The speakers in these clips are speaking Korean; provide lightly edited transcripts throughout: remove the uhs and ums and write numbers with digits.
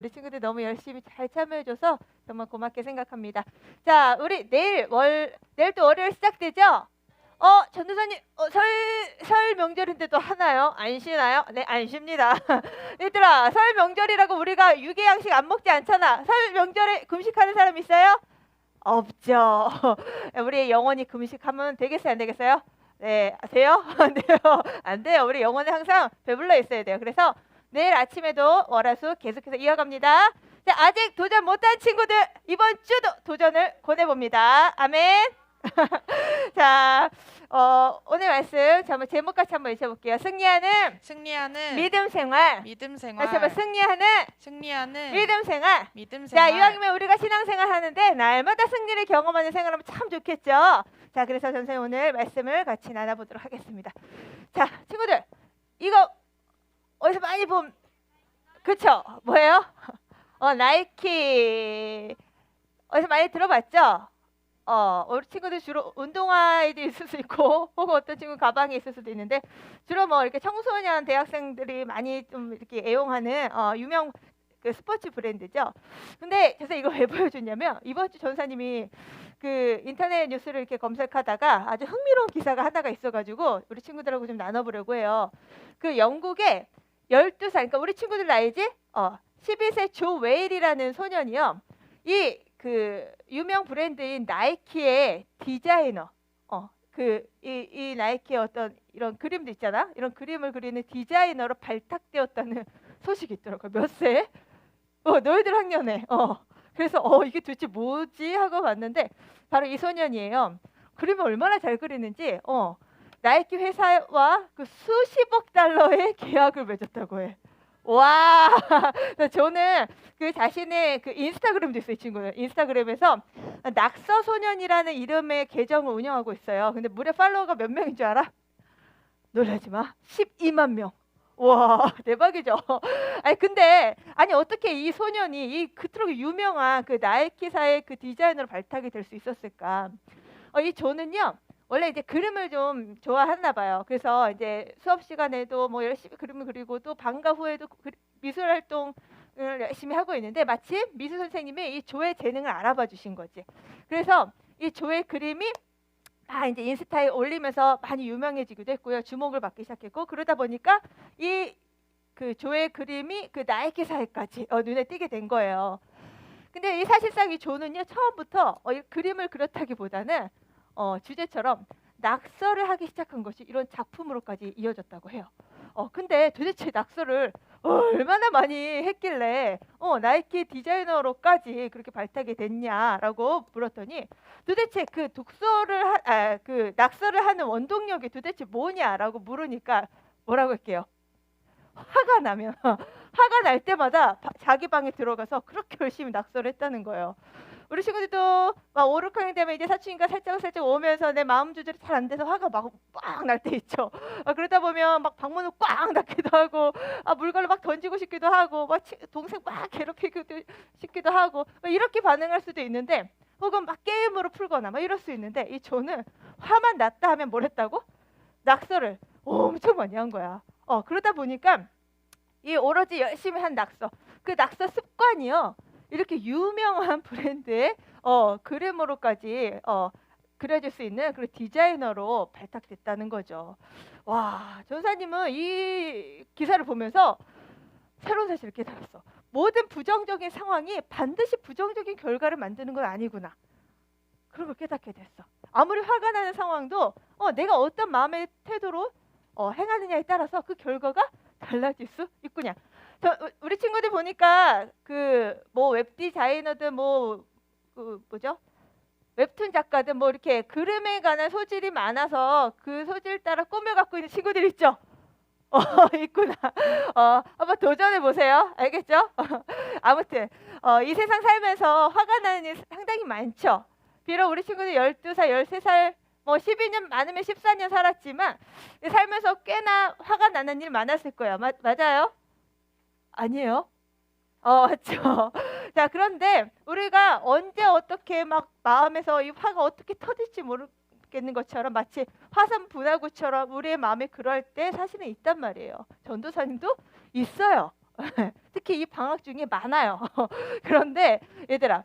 우리 친구들 너무 열심히 잘 참여해줘서 정말 고맙게 생각합니다. 자, 우리 내일 또 월요일 시작되죠? 전도사님, 설 명절인데도 하나요? 안 쉬나요? 네, 안 쉽니다. 얘들아, 설 명절이라고 우리가 유괴양식 안 먹지 않잖아. 설 명절에 금식하는 사람 있어요? 없죠. 우리 영원히 금식하면 되겠어요, 안 되겠어요? 네, 돼요? 안 돼요? 안 돼요. 우리 영혼은 항상 배불러 있어야 돼요. 그래서 내일 아침에도 월화수 계속해서 이어갑니다. 자, 아직 도전 못한 친구들 이번 주도 도전을 권해봅니다. 아멘. 자, 오늘 말씀 한번 제목같이 한번 읽어볼게요. 승리하는 믿음 생활. 다시 한번 승리하는 믿음 생활. 자, 이왕이면 우리가 신앙생활 하는데 날마다 승리를 경험하는 생활하면 참 좋겠죠. 자, 그래서 선생님 오늘 말씀을 같이 나눠보도록 하겠습니다. 자, 친구들 이거 어디서 많이 본, 그쵸? 뭐예요? 나이키. 어디서 많이 들어봤죠? 우리 친구들 주로 운동화에도 있을 수 있고, 혹은 어떤 친구 가방에 있을 수도 있는데, 주로 뭐 이렇게 청소년 대학생들이 많이 좀 이렇게 애용하는 유명 그 스포츠 브랜드죠. 근데 그래서 이거 왜 보여줬냐면, 이번 주 전사님이 그 인터넷 뉴스를 이렇게 검색하다가 아주 흥미로운 기사가 하나가 있어가지고 우리 친구들하고 좀 나눠보려고 해요. 그 영국의 12살, 그러니까 우리 친구들 나이지? 12세 조 웨일이라는 소년이요. 그 유명 브랜드인 나이키의 디자이너, 이 나이키의 어떤 이런 그림도 있잖아. 이런 그림을 그리는 디자이너로 발탁되었다는 소식이 있더라고요. 몇 세? 너희들 학년에. 그래서 이게 도대체 뭐지 하고 봤는데 바로 이 소년이에요. 그림을 얼마나 잘 그리는지 나이키 회사와 그 수십억 달러의 계약을 맺었다고 해. 와, 저는 그 자신의 그 인스타그램도 있어요, 이 친구는. 인스타그램에서 낙서 소년이라는 이름의 계정을 운영하고 있어요. 근데 무려 팔로워가 몇 명인 줄 알아? 놀라지 마. 12만 명. 와, 대박이죠. 근데 어떻게 이 소년이 그토록 유명한 그 나이키사의 그 디자이너로 발탁이 될 수 있었을까? 이 조는요. 원래 이제 그림을 좀 좋아했나 봐요. 그래서 이제 수업 시간에도 뭐 열심히 그림을 그리고 또 방과 후에도 미술 활동을 열심히 하고 있는데 마침 미술 선생님이 이 조의 재능을 알아봐 주신 거지. 그래서 이 조의 그림이 이제 인스타에 올리면서 많이 유명해지기도 했고요. 주목을 받기 시작했고 그러다 보니까 이 그 조의 그림이 그 나이키사에까지 눈에 띄게 된 거예요. 근데 이 사실상 이 조는요 처음부터 이 그림을 그렸다기보다는 주제처럼 낙서를 하기 시작한 것이 이런 작품으로까지 이어졌다고 해요. 근데 도대체 낙서를 얼마나 많이 했길래 나이키 디자이너로까지 그렇게 발탁이 됐냐라고 물었더니 도대체 그 그 낙서를 하는 원동력이 도대체 뭐냐라고 물으니까 뭐라고 할게요? 화가 나면 화가 날 때마다 자기 방에 들어가서 그렇게 열심히 낙서를 했다는 거예요. 우리 친구들도 막 5, 6학년 되면 이제 사춘기가 살짝 오면서 내 마음 조절이 잘 안 돼서 화가 막 빡 날 때 있죠. 그러다 보면 막 방문을 꽉 닫기도 하고 물건을 막 던지고 싶기도 하고 막 동생 막 괴롭히기도 싶기도 하고 이렇게 반응할 수도 있는데 혹은 막 게임으로 풀거나 막 이럴 수 있는데 이 조는 화만 났다 하면 뭘 했다고? 낙서를 엄청 많이 한 거야. 그러다 보니까 이 오로지 열심히 한 낙서, 그 낙서 습관이요. 이렇게 유명한 브랜드의 그림으로까지 그려질 수 있는 그런 디자이너로 발탁됐다는 거죠. 와, 전사님은 이 기사를 보면서 새로운 사실을 깨달았어. 모든 부정적인 상황이 반드시 부정적인 결과를 만드는 건 아니구나. 그런 걸 깨닫게 됐어. 아무리 화가 나는 상황도 내가 어떤 마음의 태도로 행하느냐에 따라서 그 결과가 달라질 수 있구나. 우리 친구들 보니까 그 뭐 웹 디자이너든 뭐죠? 웹툰 작가든 뭐 이렇게 그림에 관한 소질이 많아서 그 소질 따라 꾸며 갖고 있는 친구들 있죠? 있구나. 한번 도전해 보세요. 알겠죠? 아무튼 이 세상 살면서 화가 나는 일 상당히 많죠. 비록 우리 친구들 12살, 13살 뭐 12년 많으면 14년 살았지만 살면서 꽤나 화가 나는 일 많았을 거예요. 맞아요? 아니에요? 맞죠. 자, 그런데 우리가 언제 어떻게 막 마음에서 이 화가 어떻게 터질지 모르겠는 것처럼 마치 화산 분화구처럼 우리의 마음에 그럴 때 사실은 있단 말이에요. 전도사님도 있어요. 특히 이 방학 중에 많아요. 그런데 얘들아,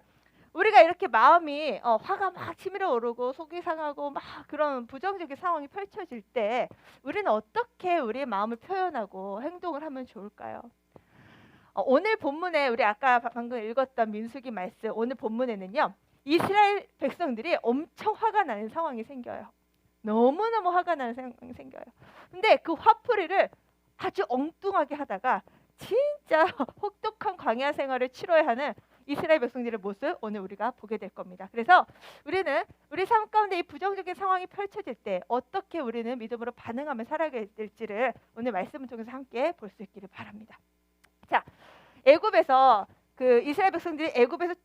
우리가 이렇게 마음이 화가 막 치밀어 오르고 속이 상하고 막 그런 부정적인 상황이 펼쳐질 때 우리는 어떻게 우리의 마음을 표현하고 행동을 하면 좋을까요? 오늘 본문에 우리 아까 방금 읽었던 민수기 말씀, 오늘 본문에는요, 이스라엘 백성들이 엄청 화가 나는 상황이 생겨요. 너무너무 화가 나는 상황이 생겨요. 근데 그 화풀이를 아주 엉뚱하게 하다가 진짜 혹독한 광야 생활을 치러야 하는 이스라엘 백성들의 모습 오늘 우리가 보게 될 겁니다. 그래서 우리는 우리 삶 가운데 이 부정적인 상황이 펼쳐질 때 어떻게 우리는 믿음으로 반응하며 살아가야 될지를 오늘 말씀을 통해서 함께 볼 수 있기를 바랍니다. 자, 애굽에서 그 이스라엘 백성들이 애굽에서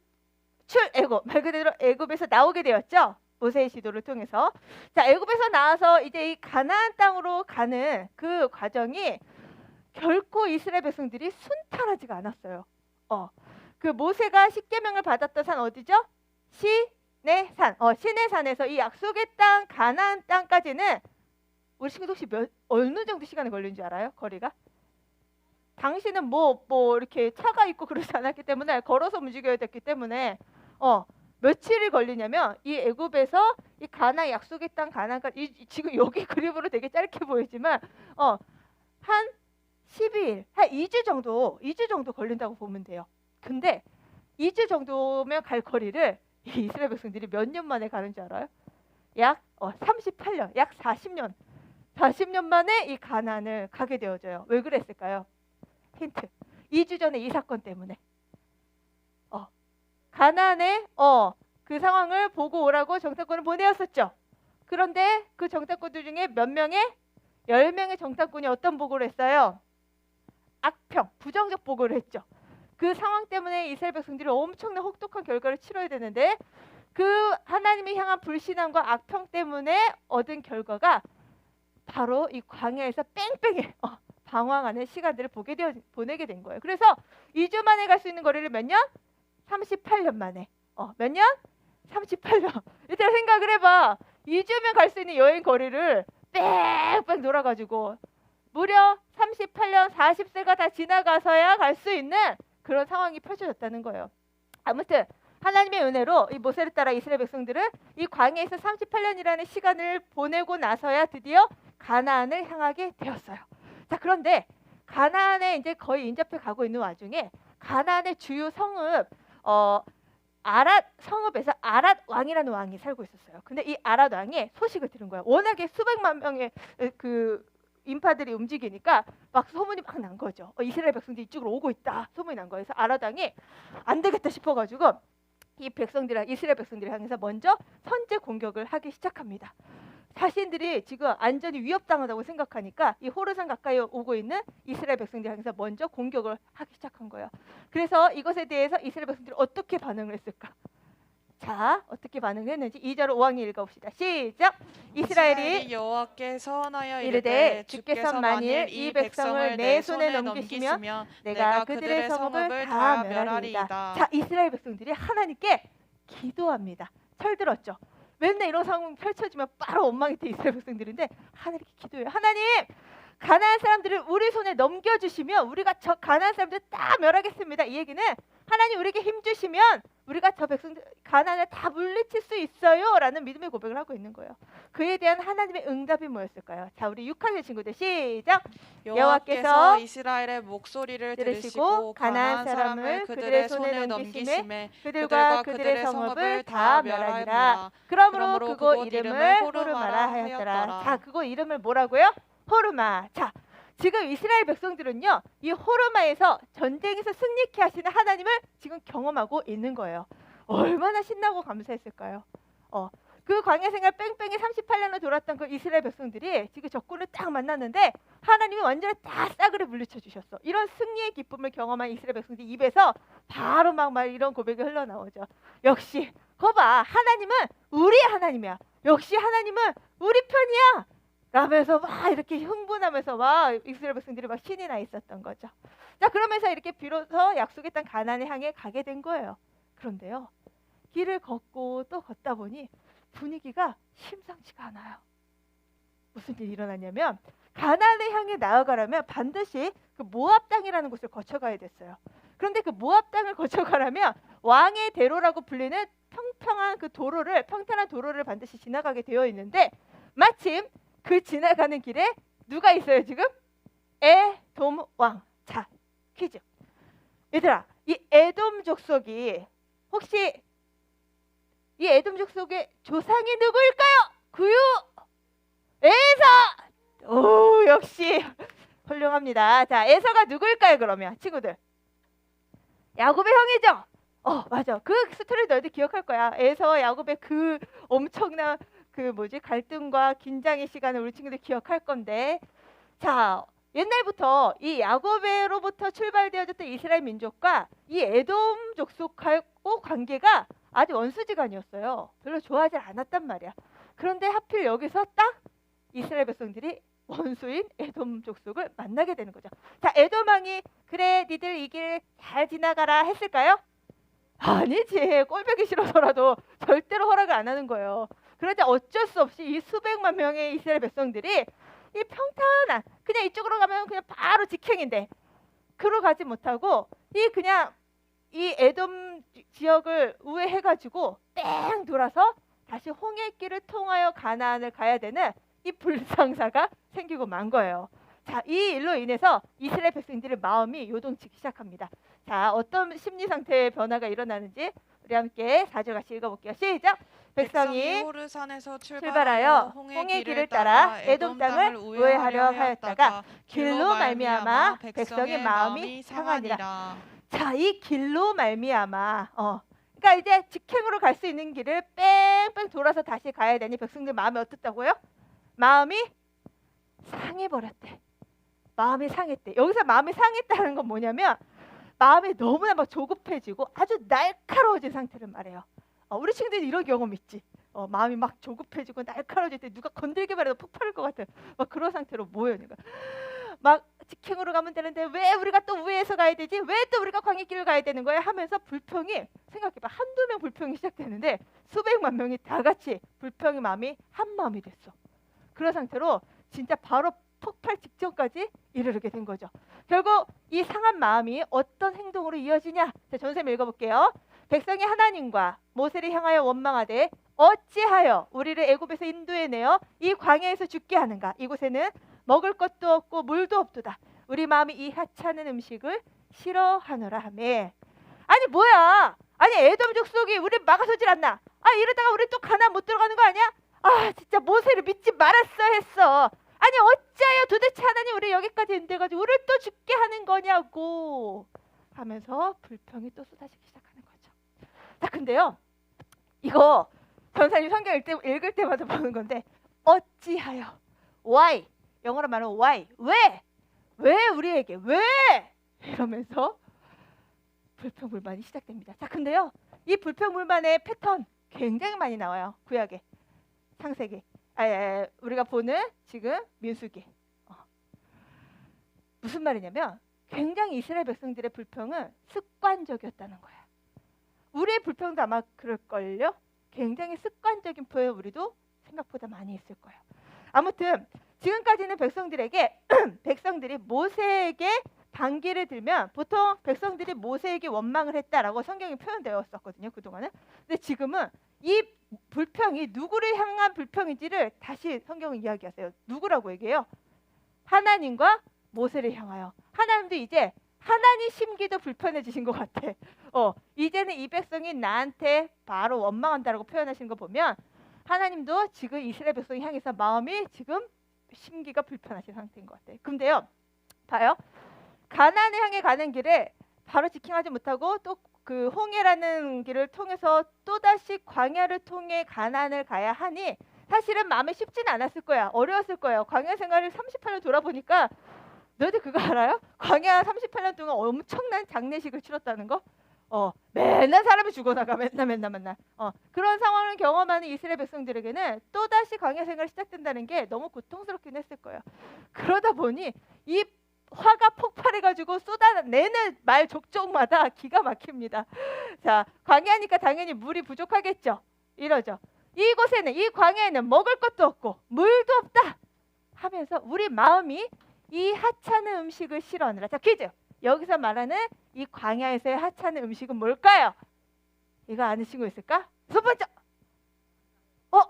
출애굽, 말 그대로 애굽에서 나오게 되었죠. 모세의 지도를 통해서. 자, 애굽에서 나와서 이제 이 가나안 땅으로 가는 그 과정이 결코 이스라엘 백성들이 순탄하지가 않았어요. 그 모세가 십계명을 받았던 산 어디죠? 시내산. 시내산에서 이 약속의 땅 가나안 땅까지는 우리 친구들 혹시 어느 정도 시간이 걸린 줄 알아요? 거리가? 당시는 뭐 이렇게 차가 있고 그러지 않았기 때문에 걸어서 움직여야 됐기 때문에 며칠이 걸리냐면 이 애굽에서 이 가나안 약속의 땅 가나안까지 지금 여기 그림으로 되게 짧게 보이지만 한 12일, 한 2주 정도 걸린다고 보면 돼요. 근데 2주 정도면 갈 거리를 이 이스라엘 백성들이 몇 년 만에 가는 줄 알아요? 약 38년, 약 40년 만에 이 가나안을 가게 되어져요. 왜 그랬을까요? 힌트. 2주 전에 이 사건 때문에. 가나안에 그 상황을 보고 오라고 정탐꾼을 보내었었죠. 그런데 그 정탐꾼들 중에 몇 명의 10명의 정탐꾼이 어떤 보고를 했어요? 악평, 부정적 보고를 했죠. 그 상황 때문에 이스라엘 백성들이 엄청난 혹독한 결과를 치러야 되는데 그 하나님을 향한 불신함과 악평 때문에 얻은 결과가 바로 이 광야에서 뺑뺑이 방황하는 시간들을 보내게 된 거예요. 그래서 2주 만에 갈 수 있는 거리를 몇 년? 38년 만에. 몇 년? 38년. 이때 생각을 해봐. 2주면 갈 수 있는 여행 거리를 뺑뺑 돌아가지고 무려 38년 40세가 다 지나가서야 갈 수 있는 그런 상황이 펼쳐졌다는 거예요. 아무튼 하나님의 은혜로 이 모세를 따라 이스라엘 백성들은 이 광야에서 38년이라는 시간을 보내고 나서야 드디어 가나안을 향하게 되었어요. 자, 그런데 가나안에 이제 거의 인접해 가고 있는 와중에 가나안의 주요 성읍 아랏 성읍에서 아랏 왕이라는 왕이 살고 있었어요. 근데 이 아랏 왕이 소식을 들은 거예요. 워낙에 수백만 명의 그 인파들이 움직이니까 막 소문이 막 난 거죠. 이스라엘 백성들이 이쪽으로 오고 있다. 소문이 난 거예요. 그래서 아랏 왕이 안 되겠다 싶어가지고 이스라엘 백성들을 향해서 먼저 선제 공격을 하기 시작합니다. 자신들이 지금 안전이 위협당하다고 생각하니까 이 호르산 가까이 오고 있는 이스라엘 백성들 향해서 먼저 공격을 하기 시작한 거예요. 그래서 이것에 대해서 이스라엘 백성들이 어떻게 반응을 했을까? 자, 어떻게 반응을 했는지 2절 5항에 읽어봅시다. 시작! 이스라엘이 여호와께 서원하여 이르되 주께서 만일 이 백성을 내 손에 넘기시면 내가 그들의 성읍을 다 멸하리이다. 자, 이스라엘 백성들이 하나님께 기도합니다. 철들었죠. 맨날 이런 상황 펼쳐지면 바로 원망이 돼 이스라엘 백성들인데 하나님께 기도해요. 하나님, 가나안 사람들을 우리 손에 넘겨주시면 우리가 저 가나안 사람들 다 멸하겠습니다. 이 얘기는 하나님 우리에게 힘 주시면 우리가 저 백성들 가나안을 다 물리칠 수 있어요 라는 믿음의 고백을 하고 있는 거예요. 그에 대한 하나님의 응답이 뭐였을까요? 자, 우리 6학년 친구들 시작! 여호와께서 이스라엘의 목소리를 들으시고 가나안 사람을 그들의 손에 넘기심에 그들과 그들의 성읍을 다 멸하리라. 그러므로 그곳 이름을 호르마라 하였더라. 자, 그곳 이름을 뭐라고요? 호르마. 자, 지금 이스라엘 백성들은요, 이 호르마에서 전쟁에서 승리케 하시는 하나님을 지금 경험하고 있는 거예요. 얼마나 신나고 감사했을까요? 그 광야 생활 뺑뺑이 38년을 돌았던 그 이스라엘 백성들이 지금 적군을 딱 만났는데 하나님이 완전히 다 싸그리 물리쳐 주셨어. 이런 승리의 기쁨을 경험한 이스라엘 백성들 입에서 바로 막 이런 고백이 흘러나오죠. 역시 거봐, 하나님은 우리의 하나님이야. 역시 하나님은 우리 편이야. 라면서 막 이렇게 흥분하면서 막 이스라엘 백성들이 막 신이 나 있었던 거죠. 자, 그러면서 이렇게 비로소 약속의 땅 가나안을 향해 가게 된 거예요. 그런데요, 길을 걷고 또 걷다 보니 분위기가 심상치가 않아요. 무슨 일이 일어났냐면 가나안을 향해 나아가려면 반드시 그 모압 땅이라는 곳을 거쳐가야 됐어요. 그런데 그 모압 땅을 거쳐가려면 왕의 대로라고 불리는 평평한 그 도로를, 평탄한 도로를 반드시 지나가게 되어 있는데, 마침 그 지나가는 길에 누가 있어요 지금? 에돔 왕. 자, 퀴즈. 얘들아, 이 에돔 족속이 혹시 이 에돔 족속의 조상이 누구일까요? 구유 에서. 오, 역시 훌륭합니다. 자, 에서가 누구일까요 그러면 친구들? 야곱의 형이죠. 맞아. 그 스토리 너희들 기억할 거야. 에서 야곱의 그 엄청난 그 갈등과 긴장의 시간을 우리 친구들 기억할 건데, 자, 옛날부터 이 야곱으로부터 출발되어졌던 이스라엘 민족과 이 에돔 족속하고 관계가 아주 원수지간이었어요. 별로 좋아하지 않았단 말이야. 그런데 하필 여기서 딱 이스라엘 백성들이 원수인 에돔 족속을 만나게 되는 거죠. 자, 에돔 왕이 그래 니들 이 길 잘 지나가라 했을까요? 아니지. 꼴보기 싫어서라도 절대로 허락을 안 하는 거예요. 그러자 어쩔 수 없이 이 수백만 명의 이스라엘 백성들이 이 평탄한, 그냥 이쪽으로 가면 그냥 바로 직행인데 그로 가지 못하고 그냥 이 에돔 지역을 우회해가지고 뺑 돌아서 다시 홍해길을 통하여 가나안을 가야 되는 이 불상사가 생기고 만 거예요. 자, 이 일로 인해서 이스라엘 백성들의 마음이 요동치기 시작합니다. 자, 어떤 심리 상태의 변화가 일어나는지 우리 함께 4절 같이 읽어볼게요. 시작! 백성이 호르산에서 출발하여 홍해 길을 따라 에돔 땅을 우회하려 하였다가 길로 말미암아 백성의 마음이 상하니라. 자, 이 길로 말미암아 그러니까 이제 직행으로 갈 수 있는 길을 뺑뺑 돌아서 다시 가야 되니 백성들 마음이 어떻다고요? 마음이 상해버렸대. 마음이 상했대. 여기서 마음이 상했다는 건 뭐냐면 마음이 너무나 막 조급해지고 아주 날카로워진 상태를 말해요. 우리 친구들이 이런 경험 있지. 마음이 막 조급해지고 날카로워질 때 누가 건들기만 해도 폭발할 것 같은 막 그런 상태로 모여있는 거야. 막 직행으로 가면 되는데 왜 우리가 또 우회해서 가야 되지? 왜 또 우리가 광야길을 가야 되는 거야? 하면서 불평이, 생각해봐, 한두 명 불평이 시작되는데 수백만 명이 다 같이 불평의 마음이 한 마음이 됐어. 그런 상태로 진짜 바로 폭발 직전까지 이르게 된 거죠. 결국 이 상한 마음이 어떤 행동으로 이어지냐? 자, 전쌤 읽어볼게요. 백성이 하나님과 모세를 향하여 원망하되 어찌하여 우리를 애굽에서 인도해내어 이 광야에서 죽게 하는가? 이곳에는 먹을 것도 없고 물도 없도다. 우리 마음이 이 하찮은 음식을 싫어하노라 하매. 아니 뭐야? 아니 에돔 족속이 우리 막아서질 않나? 이러다가 우리 또 가나안 못 들어가는 거 아니야? 진짜 모세를 믿지 말았어야 했어. 아니 어찌하여 도대체 하나님 우리 여기까지 인도해가지고 우리를 또 죽게 하는 거냐고 하면서 불평이 또 쏟아지기 시작하는 거죠. 자, 근데요, 이거 전사님 성경 읽을 때마다 보는 건데 어찌하여, why, 영어로 말하면 why, 왜 우리에게, 왜 이러면서 불평불만이 시작됩니다. 자, 근데요, 이 불평불만의 패턴 굉장히 많이 나와요. 구약에, 창세기, 우리가 보는 지금 민수기. 무슨 말이냐면 굉장히 이스라엘 백성들의 불평은 습관적이었다는 거야. 우리의 불평도 아마 그럴걸요. 굉장히 습관적인 표현 우리도 생각보다 많이 있을 거예요. 아무튼 지금까지는 백성들이 모세에게 반기를 들면 보통 백성들이 모세에게 원망을 했다라고 성경이 표현되었었거든요, 그동안은. 근데 지금은 이 불평이 누구를 향한 불평인지를 다시 성경은 이야기하세요. 누구라고 얘기해요? 하나님과 모세를 향하여. 하나님도 이제 하나님 심기도 불편해지신 것 같아. 이제는 이 백성이 나한테 바로 원망한다라고 표현하시는 거 보면 하나님도 지금 이스라엘 백성을 향해서 마음이 지금 심기가 불편하신 상태인 것 같아요. 근데요, 봐요. 가나안을 향해 가는 길에 바로 직행하지 못하고 또 그 홍해라는 길을 통해서 또다시 광야를 통해 가나안을 가야 하니 사실은 마음이 쉽지는 않았을 거야. 어려웠을 거예요. 광야 생활을 38년 돌아보니까 너희들 그거 알아요? 광야 38년 동안 엄청난 장례식을 치렀다는 거? 맨날 사람이 죽어나가. 맨날. 그런 상황을 경험하는 이스라엘 백성들에게는 또다시 광야 생활이 시작된다는 게 너무 고통스럽긴 했을 거예요. 그러다 보니 이 화가 폭발해가지고 쏟아내는 말 족족마다 기가 막힙니다. 자, 광야니까 당연히 물이 부족하겠죠. 이러죠. 이 광야에는 먹을 것도 없고 물도 없다. 하면서 우리 마음이 이 하찮은 음식을 싫어하느라. 자, 퀴즈. 여기서 말하는 이 광야에서의 하찮은 음식은 뭘까요? 이거 아는 친구 있을까? 첫 번째.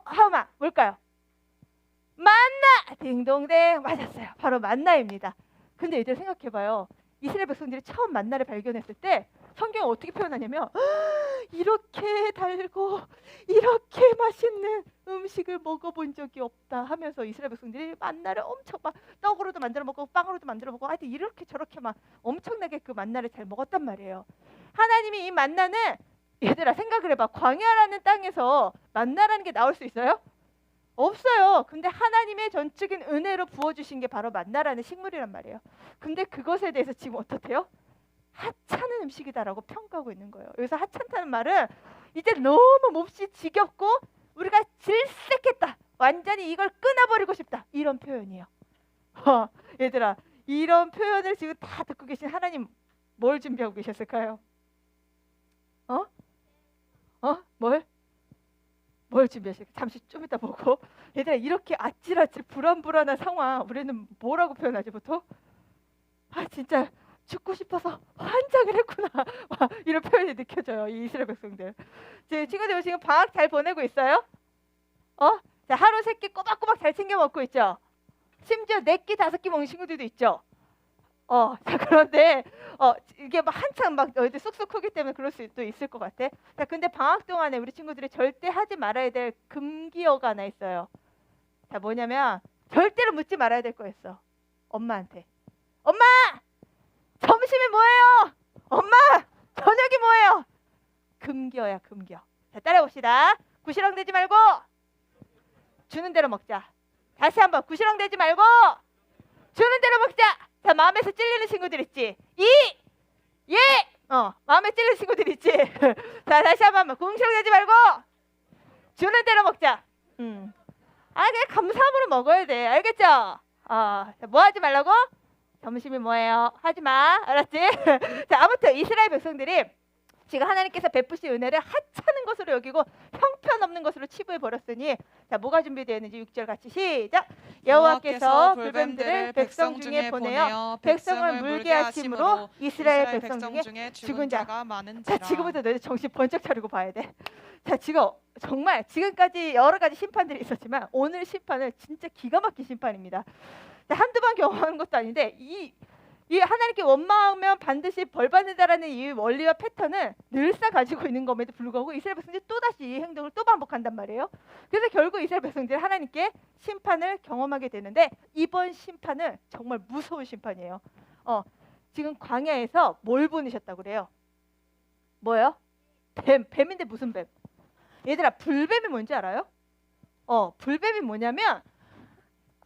하우마 뭘까요? 만나! 딩동댕 맞았어요. 바로 만나입니다. 근데 이제 생각해봐요. 이스라엘 백성들이 처음 만나를 발견했을 때 성경이 어떻게 표현하냐면 이렇게 달고 이렇게 맛있는 음식을 먹어본 적이 없다 하면서 이스라엘 백성들이 만나를 엄청 막 떡으로도 만들어 먹고 빵으로도 만들어 먹고 하여튼 이렇게 저렇게 막 엄청나게 그 만나를 잘 먹었단 말이에요. 하나님이 이 만나는 얘들아 생각을 해봐. 광야라는 땅에서 만나라는 게 나올 수 있어요? 없어요. 근데 하나님의 전적인 은혜로 부어주신 게 바로 만나라는 식물이란 말이에요. 근데 그것에 대해서 지금 어떻대요? 하찮은 음식이다라고 평가하고 있는 거예요. 여기서 하찮다는 말은 이제 너무 몹시 지겹고 우리가 질색했다. 완전히 이걸 끊어버리고 싶다. 이런 표현이에요. 얘들아 이런 표현을 지금 다 듣고 계신 하나님 뭘 준비하고 계셨을까요? 뭘 준비하실까? 잠시 좀 이따 보고. 얘들아 이렇게 아찔아찔 불안불안한 상황 우리는 뭐라고 표현하지 보통? 진짜 죽고 싶어서 환장을 했구나. 이런 표현이 느껴져요. 이 이스라엘 백성들. 친구들 지금 방학 잘 보내고 있어요? 자, 하루 3끼 꼬박꼬박 잘 챙겨 먹고 있죠? 심지어 4끼 5끼 먹는 친구들도 있죠? 자, 그런데 이게 막 한창 막 쑥쑥 크기 때문에 그럴 수도 있을 것 같아. 자, 근데 방학 동안에 우리 친구들이 절대 하지 말아야 될 금기어가 하나 있어요. 자, 뭐냐면 절대로 묻지 말아야 될 거였어. 엄마한테. 엄마! 점심이 뭐예요? 엄마! 저녁이 뭐예요? 금기어야, 금기어. 자, 따라해봅시다. 구시렁대지 말고 주는 대로 먹자. 다시 한번 구시렁대지 말고 주는 대로 먹자. 자, 마음에서 찔리는 친구들 있지? 예! 마음에 찔리는 친구들 있지? 자, 다시 한번 구시렁대지 말고 주는 대로 먹자. 그냥 감사함으로 먹어야 돼. 알겠죠? 자, 뭐 하지 말라고? 점심이 뭐예요? 하지 마. 알았지? 자, 아무튼 이스라엘 백성들이 지금 하나님께서 베푸신 은혜를 하찮은 것으로 여기고 형편없는 것으로 치부해 버렸으니 자, 뭐가 준비되어 있는지 6절 같이 시작. 여호와께서 불뱀들을 백성 중에 보내어 백성을 물게 하심으로 이스라엘 백성 중에 죽은 자가 많은지라. 자, 지금부터 너희 정신 번쩍 차리고 봐야 돼. 자, 지금 정말 지금까지 여러 가지 심판들이 있었지만 오늘 심판은 진짜 기가 막힌 심판입니다. 자, 한두 번 경험하는 것도 아닌데 이 하나님께 원망하면 반드시 벌 받는다라는 이 원리와 패턴은 늘상 가지고 있는 것에도 불구하고 이스라엘 백성들이 또다시 이 행동을 또 반복한단 말이에요. 그래서 결국 이스라엘 백성들이 하나님께 심판을 경험하게 되는데 이번 심판은 정말 무서운 심판이에요. 지금 광야에서 뭘 보내셨다고 그래요? 뭐예요? 뱀인데 무슨 뱀? 얘들아 불뱀이 뭔지 알아요? 불뱀이 뭐냐면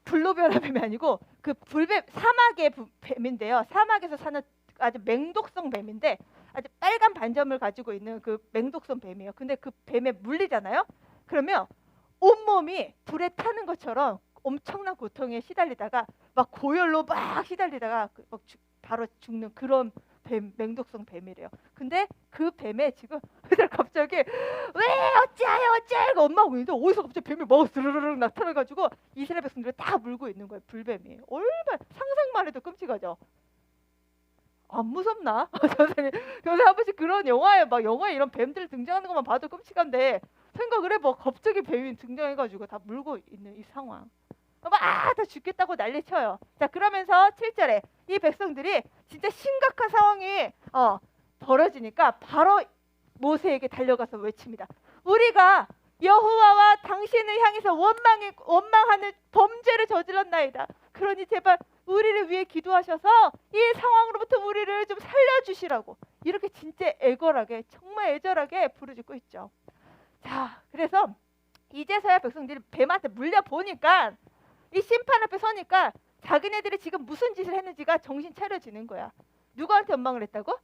블루베라뱀이 아니고 그 불뱀 사막의 뱀인데요. 사막에서 사는 아주 맹독성 뱀인데 아주 빨간 반점을 가지고 있는 그 맹독성 뱀이에요. 근데 그 뱀에 물리잖아요. 그러면 온몸이 불에 타는 것처럼 엄청난 고통에 시달리다가 막 고열로 막 시달리다가 바로 죽는 그런 맹독성 뱀이래요. 근데 그 뱀에 지금 갑자기 왜 어찌하여 엄마가 오는데 어디서 갑자기 뱀이 막 스르르륵 나타나가지고 이스라엘 백성들을 다 물고 있는 거예요. 불뱀이. 얼마나 상상만 해도 끔찍하죠. 안 무섭나? 선생님 한 번씩 그런 영화에 이런 뱀들 등장하는 것만 봐도 끔찍한데 생각을 해봐. 갑자기 뱀이 등장해가지고 다 물고 있는 이 상황. 다 죽겠다고 난리쳐요. 자, 그러면서 7절에 이 백성들이 진짜 심각한 상황이 벌어지니까 바로 모세에게 달려가서 외칩니다. 우리가 여호와와 당신을 향해서 원망하는 범죄를 저질렀나이다. 그러니 제발 우리를 위해 기도하셔서 이 상황으로부터 우리를 좀 살려주시라고 이렇게 진짜 애걸하게 정말 애절하게 부르짖고 있죠. 자, 그래서 이제서야 백성들이 뱀한테 물려보니까 이 심판 앞에 서니까 자기네들이 지금 무슨 짓을 했는지가 정신 차려지는 거야. 누구한테 원망을 했다고?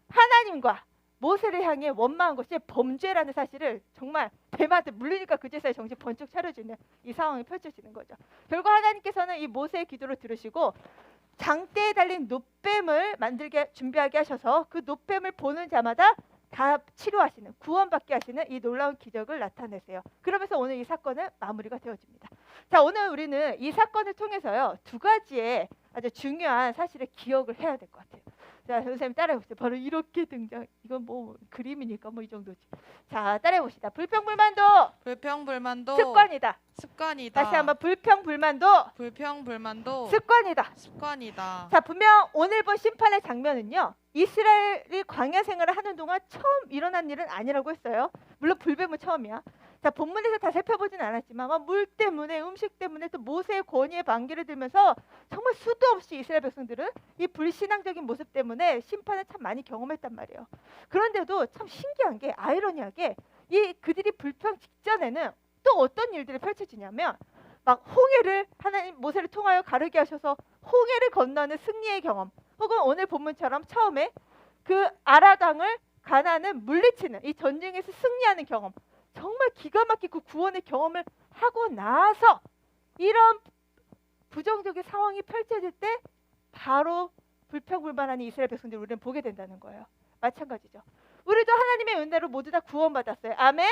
하나님과 모세를 향해 원망한 것이 범죄라는 사실을 정말 뱀한테 물리니까 그제서야 정신 번쩍 차려지는 이 상황이 펼쳐지는 거죠. 결국 하나님께서는 이 모세의 기도를 들으시고 장대에 달린 놋뱀을 준비하게 하셔서 그 놋뱀을 보는 자마다 다 치료하시는, 구원받게 하시는 이 놀라운 기적을 나타내세요. 그러면서 오늘 이 사건은 마무리가 되어집니다. 자, 오늘 우리는 이 사건을 통해서요, 두 가지의 아주 중요한 사실을 기억을 해야 될 것 같아요. 자, 선생님 따라해보세요. 바로 이렇게 등장. 이건 뭐 그림이니까 뭐 이 정도지. 자, 따라해봅시다. 불평불만도 불평불만도 습관이다. 습관이다. 다시 한번 불평불만도 불평불만도 습관이다. 습관이다. 자, 분명 오늘 본 심판의 장면은요, 이스라엘이 광야 생활을 하는 동안 처음 일어난 일은 아니라고 했어요. 물론 불뱀은 처음이야. 자, 본문에서 다 살펴보진 않았지만 막 물 때문에, 음식 때문에, 또 모세의 권위에 반기를 들면서 정말 수도 없이 이스라엘 백성들은 이 불신앙적인 모습 때문에 심판을 참 많이 경험했단 말이에요. 그런데도 참 신기한 게, 아이러니하게 이 그들이 불평 직전에는 또 어떤 일들이 펼쳐지냐면, 막 홍해를 하나님 모세를 통하여 가르게 하셔서 홍해를 건너는 승리의 경험, 혹은 오늘 본문처럼 처음에 그 아라강을 가나안을 물리치는 이 전쟁에서 승리하는 경험, 정말 기가 막히고 구원의 경험을 하고 나서 이런 부정적인 상황이 펼쳐질 때 바로 불평불만하는 이스라엘 백성들을 우리는 보게 된다는 거예요. 마찬가지죠. 우리도 하나님의 은혜로 모두 다 구원받았어요. 아멘.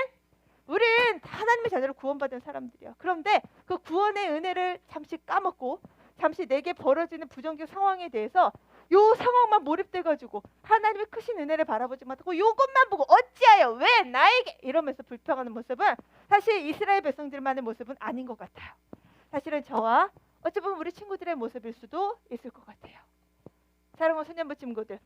우린 다 하나님의 자녀로 구원받은 사람들이야. 그런데 그 구원의 은혜를 잠시 까먹고 잠시 내게 벌어지는 부정적 상황에 대해서 요 상황만 몰입돼가지고 하나님의 크신 은혜를 바라보지 못하고 요것만 보고 어찌하여 왜 나에게 이러면서 불평하는 모습은 사실 이스라엘 백성들만의 모습은 아닌 것 같아요. 사실은 저와 어찌 보면 우리 친구들의 모습일 수도 있을 것 같아요. 사랑하는 소년부 친구들,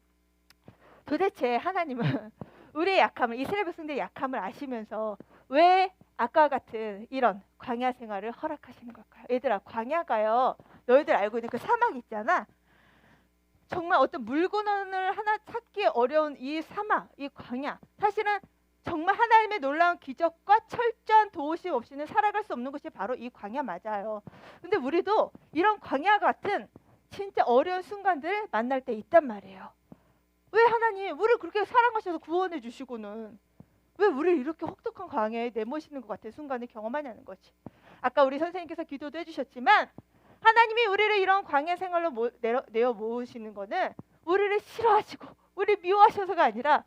도대체 하나님은 우리의 약함을, 이스라엘 백성들의 약함을 아시면서 왜 아까 같은 이런 광야 생활을 허락하시는 걸까요? 얘들아, 광야가요, 너희들 알고 있는 그 사막 있잖아. 정말 어떤 물건을 하나 찾기 어려운 이 사막, 이 광야, 사실은 정말 하나님의 놀라운 기적과 철저한 도우심 없이는 살아갈 수 없는 곳이 바로 이 광야 맞아요. 근데 우리도 이런 광야 같은 진짜 어려운 순간들 만날 때 있단 말이에요. 왜 하나님 우리를 그렇게 사랑하셔서 구원해 주시고는 왜 우리를 이렇게 혹독한 광야에 내모시는 것 같은 순간을 경험하냐는 거지. 아까 우리 선생님께서 기도도 해주셨지만 하나님이 우리를 이런 광야 생활로 내어 모으시는 거는 우리를 싫어하시고 우리를 미워하셔서가 아니라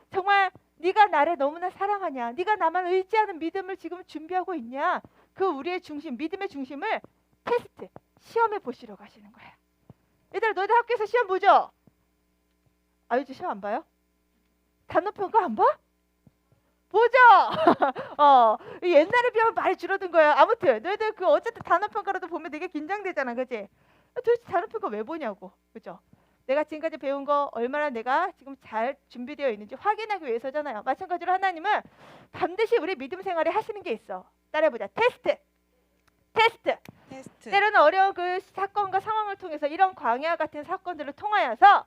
정말 네가 나를 너무나 사랑하냐, 네가 나만 의지하는 믿음을 지금 준비하고 있냐, 그 우리의 중심, 믿음의 중심을 테스트, 시험해 보시려고 하시는 거야. 얘들아, 너희들 학교에서 시험 보죠? 아유지 시험 안 봐요? 단어평가 안 봐? 보죠. 옛날에 비하면 많이 줄어든 거예요. 아무튼 너희들 그 어쨌든 단어평가라도 보면 되게 긴장되잖아, 그지? 도대체 단어평가 왜 보냐고, 그죠? 내가 지금까지 배운 거 얼마나 내가 지금 잘 준비되어 있는지 확인하기 위해서잖아요. 마찬가지로 하나님은 반드시 우리 믿음 생활에 하시는 게 있어. 따라해보자. 테스트. 때로는 어려운 그 사건과 상황을 통해서 이런 광야 같은 사건들을 통하여서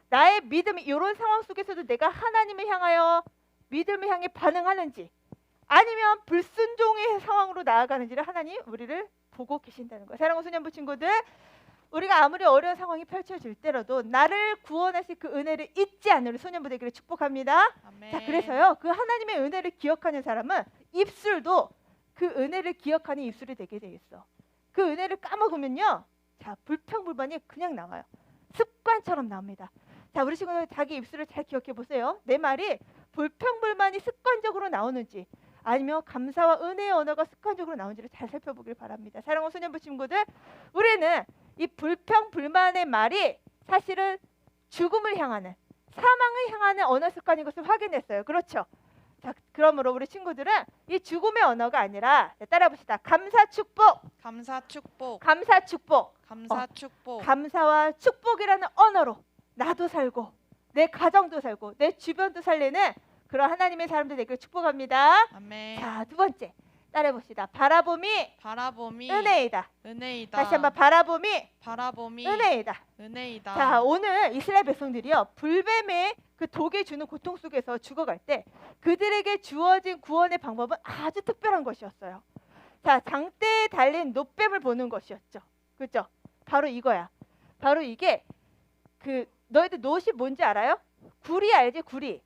나의 믿음이 이런 상황 속에서도 내가 하나님을 향하여 믿음을 향해 반응하는지 아니면 불순종의 상황으로 나아가는지를 하나님 우리를 보고 계신다는 거예요. 사랑하는 소년부 친구들, 우리가 아무리 어려운 상황이 펼쳐질 때라도 나를 구원하실 그 은혜를 잊지 않는 우리 소년부 되기를 축복합니다. 아멘. 자, 그래서요, 그 하나님의 은혜를 기억하는 사람은 입술도 그 은혜를 기억하는 입술이 되게 돼 있어. 그 은혜를 까먹으면요, 자, 불평불만이 그냥 나와요. 습관처럼 나옵니다. 자, 우리 친구들 자기 입술을 잘 기억해 보세요. 내 말이 불평불만이 습관적으로 나오는지 아니면 감사와 은혜의 언어가 습관적으로 나오는지를 잘 살펴보길 바랍니다. 사랑하는 소년부 친구들, 우리는 이 불평불만의 말이 사실은 죽음을 향하는, 사망을 향하는 언어 습관인 것을 확인했어요. 그렇죠? 자, 그러므로 우리 친구들은 이 죽음의 언어가 아니라, 따라봅시다. 감사, 축복. 감사와 축복이라는 언어로 나도 살고 내 가정도 살고 내 주변도 살리는 그런 하나님의 사람들 되기를 축복합니다. 아멘. 자, 두 번째 따라해봅시다. 바라봄이 은혜이다. 다시 한번 바라봄이 은혜이다. 자, 오늘 이스라엘 백성들이요, 불뱀의 그 독이 주는 고통 속에서 죽어갈 때 그들에게 주어진 구원의 방법은 아주 특별한 것이었어요. 자, 장대에 달린 놋뱀을 보는 것이었죠. 그렇죠? 바로 이거야. 바로 이게 그 너희들 놋이 뭔지 알아요? 구리 알지? 구리.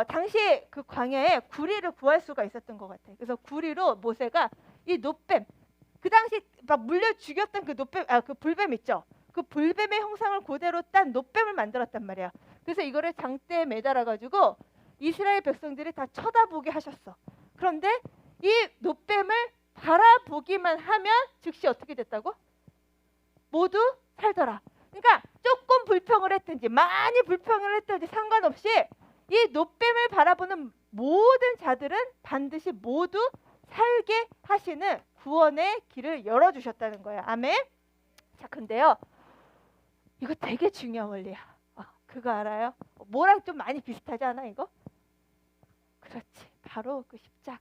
당시에 그 광야에 구리를 구할 수가 있었던 것 같아요. 그래서 구리로 모세가 이 놋뱀, 그 당시 막 물려 죽였던 그 놋뱀, 그 불뱀 있죠. 그 불뱀의 형상을 그대로 딴 놋뱀을 만들었단 말이야. 그래서 이거를 장대에 매달아 가지고 이스라엘 백성들이 다 쳐다보게 하셨어. 그런데 이 놋뱀을 바라보기만 하면 즉시 어떻게 됐다고? 모두 살더라. 그러니까 조금 불평을 했든지 많이 불평을 했든지 상관없이 이 노뱀을 바라보는 모든 자들은 반드시 모두 살게 하시는 구원의 길을 열어주셨다는 거예요. 아멘. 자, 근데요, 이거 되게 중요한 원리야. 그거 알아요? 뭐랑 좀 많이 비슷하지 않아 이거? 그렇지, 바로 그 십자가.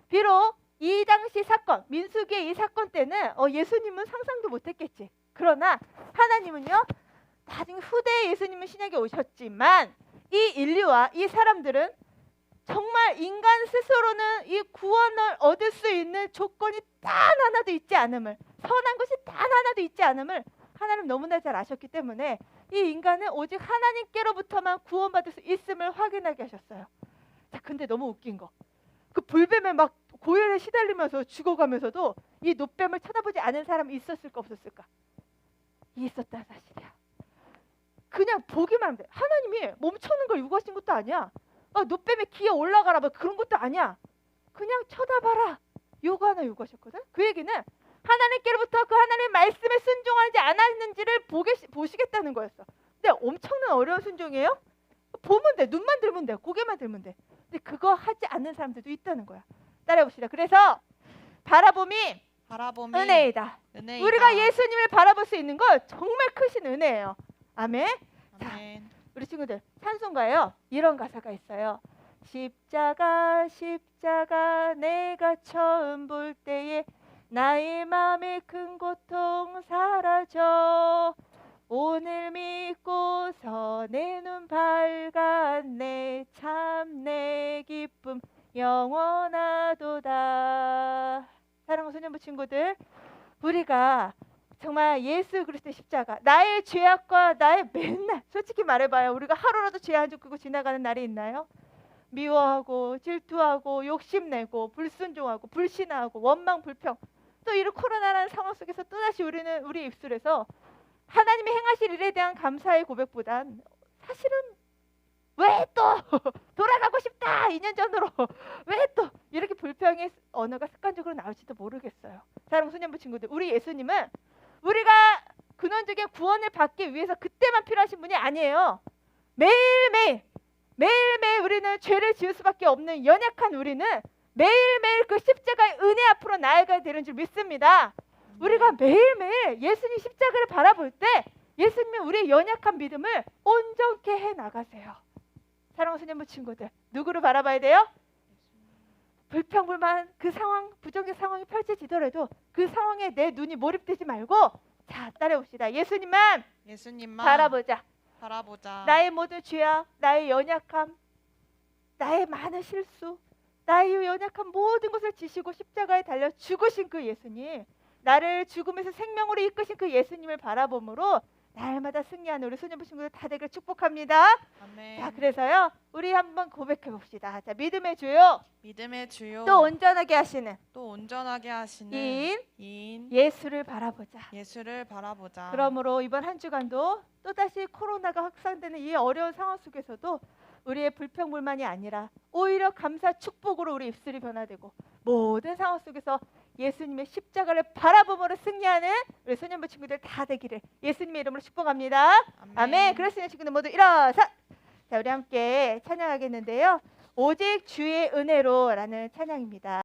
비록 이 당시 사건, 민수기의 이 사건 때는 예수님은 상상도 못했겠지. 그러나 하나님은요, 나중에 후대에 예수님은 신약에 오셨지만 이 인류와 이 사람들은 정말 인간 스스로는 이 구원을 얻을 수 있는 조건이 단 하나도 있지 않음을, 선한 것이 단 하나도 있지 않음을 하나님 너무나 잘 아셨기 때문에 이 인간은 오직 하나님께로부터만 구원받을 수 있음을 확인하게 하셨어요. 자, 근데 너무 웃긴 거, 그 불뱀에 막 고열에 시달리면서 죽어가면서도 이 노뱀을 쳐다보지 않은 사람이 있었을까 없었을까? 있었다는 사실이야. 그냥 보기만 하면 돼. 하나님이 멈추는 걸 요구하신 것도 아니야. 노뱀에 기어 올라가라 뭐 그런 것도 아니야. 그냥 쳐다봐라 요구 하나 요구하셨거든. 그 얘기는 하나님께로부터 그 하나님의 말씀에 순종하지 않았는지를 보시겠다는 거였어. 근데 엄청난 어려운 순종이에요. 보면 돼. 눈만 들면 돼. 고개만 들면 돼. 근데 그거 하지 않는 사람들도 있다는 거야. 따라해봅시다. 그래서 바라봄이 은혜이다. 우리가 예수님을 바라볼 수 있는 건 정말 크신 은혜예요. 아멘. 자, 우리 친구들 찬송가에요, 이런 가사가 있어요. 십자가 십자가 내가 처음 볼 때에 나의 마음의 큰 고통 사라져 오늘 믿고서 내 눈 밝았네 참 내 기쁨 영원하도다. 사랑하는 소년부 친구들, 우리가 정말 예수 그리스도의 십자가, 나의 죄악과 나의 맨날 솔직히 말해봐요. 우리가 하루라도 죄 안 짓고 지나가는 날이 있나요? 미워하고 질투하고 욕심내고 불순종하고 불신하고 원망 불평, 또 이런 코로나라는 상황 속에서 또다시 우리는 우리 입술에서 하나님이 행하실 일에 대한 감사의 고백보단 사실은 왜 또 돌아가고 싶다 2년 전으로 왜 또 이렇게 불평의 언어가 습관적으로 나올지도 모르겠어요. 사랑하는 소년부 친구들, 우리 예수님은 우리가 근원적인 구원을 받기 위해서 그때만 필요하신 분이 아니에요. 매일매일 우리는 죄를 지을 수밖에 없는 연약한 우리는 매일매일 그 십자가의 은혜 앞으로 나아가야 되는 줄 믿습니다. 우리가 매일매일 예수님 십자가를 바라볼 때 예수님이 우리의 연약한 믿음을 온전케 해나가세요. 사랑하는 소년부 친구들, 누구를 바라봐야 돼요? 불평불만 그 상황, 부정적 상황이 펼쳐지더라도 그 상황에 내 눈이 몰입되지 말고, 자, 따라해봅시다. 예수님만 바라보자. 나의 모든 죄악, 나의 연약함, 나의 많은 실수, 나의 연약한 모든 것을 지시고 십자가에 달려 죽으신 그 예수님, 나를 죽음에서 생명으로 이끄신 그 예수님을 바라봄으로 날마다 승리하는 우리 소년부 친구들 다 되길 축복합니다. 아멘. 자, 그래서요, 우리 한번 고백해 봅시다. 자, 믿음의 주요 또 온전하게 하시는 인 예수를 바라보자. 그러므로 이번 한 주간도 또다시 코로나가 확산되는 이 어려운 상황 속에서도 우리의 불평불만이 아니라 오히려 감사 축복으로 우리 입술이 변화되고 모든 상황 속에서 예수님의 십자가를 바라봄으로 승리하는 우리 소년부 친구들 다 되기를 예수님의 이름으로 축복합니다. 아멘. 그렇습니다. 친구들 모두 일어서, 자, 우리 함께 찬양하겠는데요. 오직 주의 은혜로라는 찬양입니다.